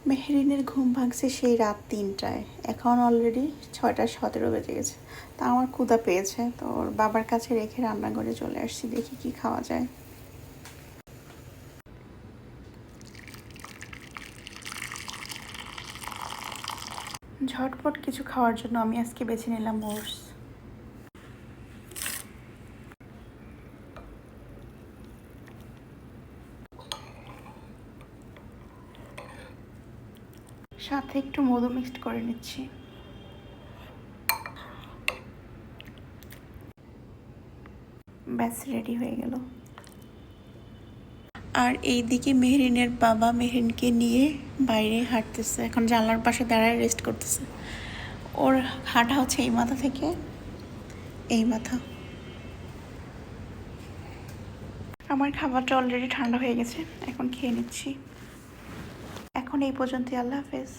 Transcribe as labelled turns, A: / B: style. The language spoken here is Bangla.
A: মেহরিনের ঘুম ভাঙছে সেই রাত 3টায়, এখন অলরেডি 6টা 17 বেজে গেছে। তা আমার ক্ষুধা পেয়েছে, তো ওর বাবার কাছে রেখে রান্নাঘরে চলে আসছি, দেখি কি খাওয়া যায়। ঝটপট কিছু খাওয়ার জন্য আমি আজকে বেছে নিলাম ওটস। সাথে একটু মধু মিক্সড করে নিচ্ছি। ব্যাস রেডি হয়ে গেল। আর এইদিকে মেহরিনের বাবা মেহরিনকে নিয়ে বাইরে হাঁটতেছে, এখন জানলার পাশে দাঁড়ায় রেস্ট করতেছে। ওর হাঁটা হচ্ছে এই মাথা থেকে এই মাথা। আমার খাবারটা অলরেডি ঠান্ডা হয়ে গেছে, এখন খেয়ে নিচ্ছি। এখন এই পর্যন্তই, আল্লাহ হাফেজ।